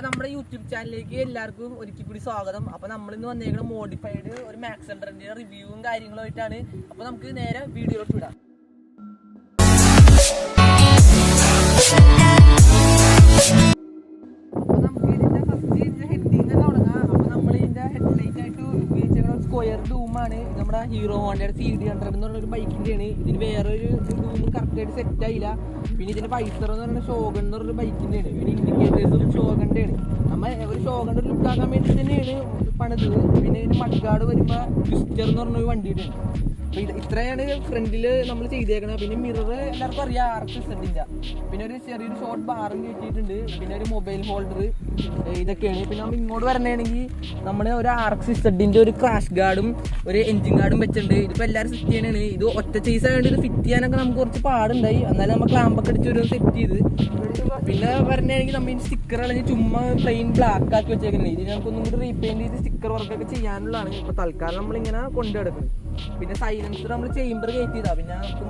അപ്പോൾ നമ്മുടെ യൂട്യൂബ് ചാനലിലേക്ക് എല്ലാവർക്കും ഒരിക്കൽ കൂടി സ്വാഗതം. അപ്പോൾ നമ്മളിന്ന് വന്നേക്കുന്ന മോഡിഫൈഡ് ഒരു മാക്സ് സെൻറ്ററിൻ്റെ റിവ്യൂവും കാര്യങ്ങളുമായിട്ടാണ്. അപ്പോൾ നമുക്ക് നേരെ വീഡിയോയിലോട്ട് വിടാം. അപ്പോൾ നമുക്ക് ഇതിൻ്റെ ഫസ്റ്റ് ഹെഡിങ് തുടങ്ങാം. അപ്പോൾ നമ്മൾ ഇതിൻ്റെ ഹെഡ്ലൈറ്റ് ആയിട്ട് ഉപയോഗിച്ചിരിക്കുന്ന ഒരു സ്ക്വയർ ഡൂമാണ്. ഇത് നമ്മുടെ ഹീറോ ഹോണ്ടയുടെ CD100 എന്ന് പറഞ്ഞൊരു ബൈക്കിൻ്റെയാണ്. ഇതിന് വേറൊരു ഡൂം കറക്റ്റായിട്ട് സെറ്റ് ആയില്ല. പിന്നെ ഇതിൻ്റെ പൈസർ എന്ന് പറയുന്ന ഷോഗൺ എന്ന് പറഞ്ഞൊരു ബൈക്കിൻ്റെയാണ്. പിന്നെ ഇൻഡിക്കേറ്റേഴ്സും ഷോഗൻ്റെയാണ്. നമ്മൾ ഒരു ഷോഗൻ്റെ ഒരു ലുക്കാക്കാൻ വേണ്ടി തന്നെയാണ് പണിതത്. പിന്നെ ഇതിന് മഡ്ഗാർഡ് വരുമ്പോൾ ട്വിസ്റ്റർ എന്ന് പറഞ്ഞൊരു വണ്ടിയുടെയാണ്. അപ്പോൾ ഇത്രയാണ് ഫ്രണ്ടിൽ നമ്മൾ ചെയ്തേക്കുന്നത്. പിന്നെ മിറർ എല്ലാവർക്കും അറിയാം, RX-ൻ്റെ. പിന്നെ ഒരു ചെറിയൊരു ഷോർട്ട് ബാറും കയറ്റിയിട്ടുണ്ട്. പിന്നെ ഒരു മൊബൈൽ ഹോൾഡർ, ഇതൊക്കെയാണ്. പിന്നെ നമ്മൾ ഇങ്ങോട്ട് വരണേണെങ്കിൽ നമ്മൾ ഒരു RX-ൻ്റെ ഒരു ക്രാഷ് ഗാർഡും ഒരു എൻജിൻ ഗാർഡും വെച്ചിട്ടുണ്ട്. ഇതിപ്പോൾ എല്ലാവരും സെറ്റ് ചെയ്യണതാണ്. ഇത് ഒറ്റ ചേസ് ആയതുകൊണ്ട് ഇത് ഫിറ്റ് ചെയ്യാനൊക്കെ നമുക്ക് കുറച്ച് പാടുണ്ടായി. എന്നാലും നമ്മൾ ക്ലാമ്പൊക്കെ അടിച്ച് ഒരു സെറ്റ് ചെയ്ത്. പിന്നെ വരണേണെങ്കിൽ നമ്മൾ ഇതിന് സ്റ്റിക്കർ കളഞ്ഞ് ചുമ്മാ പ്ലെയിൻ ബ്ലാക്ക് ആക്കി വെച്ചേക്കുന്നത്. ഇതിന് നമുക്കൊന്നും കൂടി റീപെയിൻറ്റ് ചെയ്ത് സ്റ്റിക്കർ വർക്കൊക്കെ ചെയ്യാനുള്ളതാണ്. ഇപ്പോൾ തൽക്കാലം നമ്മളിങ്ങനെ കൊണ്ടു കിടക്കുന്നത്. പിന്നെ സൈലൻസർ നമ്മൾ ചേമ്പർ കയറ്റി ചെയ്താൽ പിന്നെ നമുക്ക്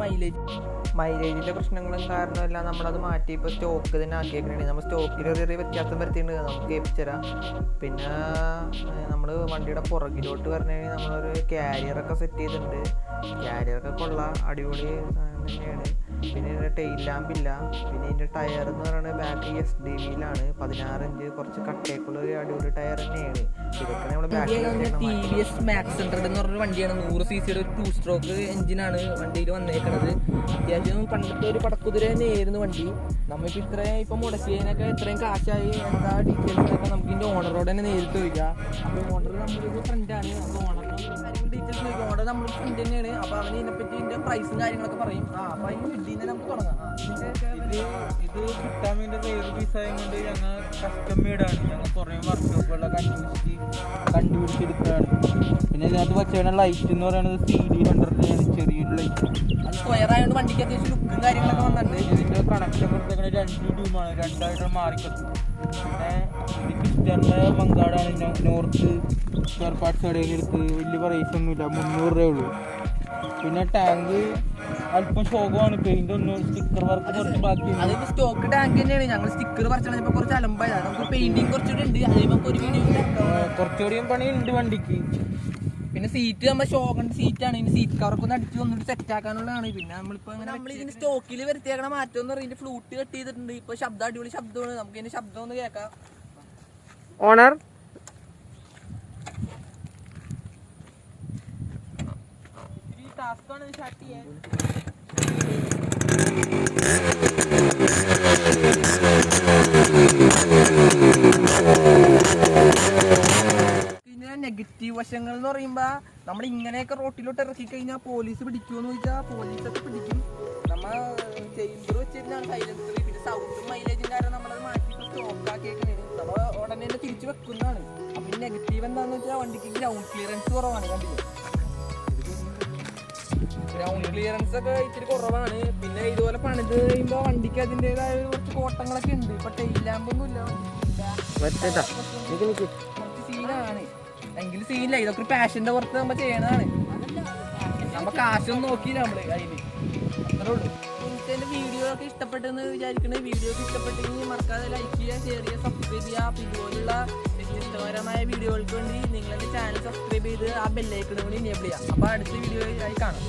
മൈലേജിൻ്റെ പ്രശ്നങ്ങളും കാരണമല്ല നമ്മളത് മാറ്റി ഇപ്പോൾ സ്റ്റോക്ക് തന്നെ ആക്കിയേക്കണേ. നമ്മൾ സ്റ്റോക്കിൽ ചെറിയ വ്യത്യാസം വരുത്തിയിട്ടുണ്ട്, നമുക്ക് കേൾപ്പിച്ചുതരാം. പിന്നെ നമ്മൾ വണ്ടിയുടെ പുറകിലോട്ട് വരണമെങ്കിൽ നമ്മളൊരു ക്യാരിയറൊക്കെ സെറ്റ് ചെയ്തിട്ടുണ്ട്. ക്യാരിയറൊക്കെ കൊള്ളാം, അടിപൊളി സാധനം തന്നെയാണ്. പിന്നെ ഇതിൻ്റെ ടെയിൽ ലാമ്പില്ല. പിന്നെ ഇതിൻ്റെ ടയർ എന്ന് പറയുന്നത് ബാക്ക് SDVയിലാണ്, 16 ഇഞ്ച്, കുറച്ച് കട്ടേക്കുള്ള ഒരു അടിപൊളി ടയർ തന്നെയാണ്. ഇതൊക്കെ നമ്മൾ TVS MAX എന്ന് പറഞ്ഞൊരു വണ്ടിയാണ്. 100cc ഒരു 2 സ്ട്രോക്ക് എഞ്ചിനാണ് വണ്ടിയിൽ വന്നേക്കുന്നത്. അത്യാവശ്യം പണ്ടത്തെ ഒരു പടക്കുതിര തന്നെയായിരുന്നു വണ്ടി. നമ്മളിപ്പോൾ ഇപ്പം മുടക്കിയതിനൊക്കെ ഇത്രയും കാശായി എന്താ ഡീറ്റെയിൽസൊക്കെ നമുക്ക് ഇതിൻ്റെ ഓണറോട് തന്നെ നേരിട്ട് ചോദിക്കാം. അപ്പോൾ ഓണർ നമ്മളൊരു ഫ്രണ്ടാണ്. അപ്പോൾ ഓണറിന് ഡീറ്റെയിൽസ് ചോദിക്കും. ഓണർ നമ്മുടെ ഫ്രണ്ട് തന്നെയാണ്. അപ്പോൾ അവന് ഇതിനെപ്പറ്റി ഇതിൻ്റെ പ്രൈസും കാര്യങ്ങളൊക്കെ പറയും. അപ്പോൾ അതിന് ഇതിനെ നമുക്ക് തുടങ്ങാം. ഇത് കിട്ടാൻ വേണ്ടി റെയർ പീസായത് കൊണ്ട് ഞങ്ങൾ കസ്റ്റം മെയ്ഡാണ്. ഞങ്ങൾ കുറേ വർക്ക്ഷോപ്പുകളൊക്കെ കണ്ടുപിടിച്ചെടുക്കുകയാണ്. പിന്നെ ഇതിനകത്ത് വെച്ചാൽ ലൈറ്റ് എന്ന് പറയുന്നത് CD100 ചെറിയൊരു ലൈറ്റ്. അത് സ്ക്വയർ ആയതുകൊണ്ട് വണ്ടിക്ക് അത്യാവശ്യം ലുക്കും കാര്യങ്ങളൊക്കെ വന്നിട്ടുണ്ട്. ഇതിൻ്റെ കണക്ഷൻ കൊടുത്തേക്കുന്ന 2 ഡൂമാണ്, 2 ആയിട്ട് മാറിക്കിട്ടും. പിന്നെ ഇത് ക്രിസ്റ്ററിൻ്റെ മങ്കാടാണ്. നോർത്ത് സ്പെയർ പാർട്സ് കടയിൽ എടുത്ത് വലിയ പ്രൈസ് ഒന്നുമില്ല, 300 രൂപയേ ഉള്ളൂ. പിന്നെ ടാങ്ക് അല്പം ഷോകമാണ്. പെയിന്റ് ഒന്നും സ്റ്റിക്കർ വർക്ക് കുറച്ച് ബാക്കി. അതിപ്പോൾ സ്റ്റോക്ക് ടാങ്ക് തന്നെയാണ്. ഞങ്ങൾ സ്റ്റിക്കർ പറിച്ചപ്പോൾ കുറച്ച് അലമ്പായതാണ്. നമുക്ക് പെയിന്റിങ് കുറച്ചുകൂടി ഉണ്ട്. അതിപ്പോൾ ഒരു വീഡിയോ കുറച്ചുകൂടിയും പണി ഉണ്ട് വണ്ടിക്ക്. പിന്നെ സീറ്റ് നമ്മൾ ഷോഗൻ്റെ സീറ്റാണ്. ഇതിന് സീറ്റ് കവർക്ക് ഒന്ന് അടിച്ച് ഒന്നിട്ട് സെറ്റ് ആക്കാനുള്ളതാണ്. പിന്നെ നമ്മളിപ്പോൾ അങ്ങനെ നമ്മൾ ഇതിന് സ്റ്റോക്കിൽ വരുത്തിയേക്കണ മാറ്റം എന്ന് പറയുന്നത് ഫ്ലൂട്ട് കട്ട് ചെയ്തിട്ടുണ്ട്. ഇപ്പോൾ ശബ്ദം അടിപൊളി ശബ്ദമാണ്. നമുക്ക് ഇതിന് ശബ്ദം ഒന്ന് കേൾക്കാം. ഓണർ ടാസ്ക്കാണ് സ്റ്റാർട്ട് ചെയ്യാൻ. പിന്നെ നെഗറ്റീവ് വശങ്ങൾ എന്ന് പറയുമ്പോൾ നമ്മൾ ഇങ്ങനെയൊക്കെ റോട്ടിലോട്ട് ഇറക്കി കഴിഞ്ഞാൽ പോലീസ് പിടിക്കുമെന്ന് ചോദിച്ചാൽ പോലീസൊക്കെ പിടിക്കും. നമ്മൾ ചേമ്പർ വെച്ചിരുന്നാണ് സൈലൻസർ. പിന്നെ സൗണ്ടും മൈലേജും കാരണം നമ്മളത് മാറ്റിയിട്ട് സ്റ്റോക്കാക്കിയേക്കാണ്. നമ്മൾ ഉടനെ തന്നെ തിരിച്ച് വെക്കുന്നതാണ്. അപ്പം ഈ നെഗറ്റീവ് എന്താണെന്ന് വെച്ചാൽ വണ്ടിക്ക് ഗ്രൗണ്ട് ക്ലിയറൻസ് കുറവാണ്. കണ്ടില്ലേ, ഗ്രൗണ്ട് ക്ലിയറൻസ് ഒക്കെ ഇച്ചിരി കുറവാണ്. പിന്നെ ഇതുപോലെ പണിത് കഴിയുമ്പോൾ വണ്ടിക്ക് അതിൻ്റെതായ കുറച്ച് കോട്ടങ്ങളൊക്കെ ഉണ്ട്. ഇപ്പൊ ടെയിൽ ലാമ്പൊന്നും ഇല്ല, കുറച്ച് സീനാണ്. എങ്കിലും സീനില്ല. ഇതൊക്കെ ഒരു പാഷന്റെ പുറത്ത് നമ്മൾ ചെയ്യണതാണ്. നമ്മ കാശൊന്നും നോക്കിയില്ല നമ്മള് കയ്യിൽ. അത്രേ ഉള്ളൂ. എനിക്ക് എൻ്റെ വീഡിയോ ഒക്കെ ഇഷ്ടപ്പെട്ടെന്ന് വിചാരിക്കുന്നത്. വീഡിയോ ഒക്കെ ഇഷ്ടപ്പെട്ടെങ്കിൽ മറക്കാതെ ലൈക്ക് ചെയ്യുക, ഷെയർ ചെയ്യുക, സബ്സ്ക്രൈബ് ചെയ്യുക. അപ്പോൾ ഇതുപോലുള്ള വ്യത്യസ്തപരമായ വീഡിയോകൾക്ക് വേണ്ടി നിങ്ങളുടെ ചാനൽ സബ്സ്ക്രൈബ് ചെയ്ത് ആ ബെല്ലൈക്കൺ കൂടി എനേബിൾ ചെയ്യാം. അപ്പോൾ അടുത്ത വീഡിയോ ആയി കാണാം.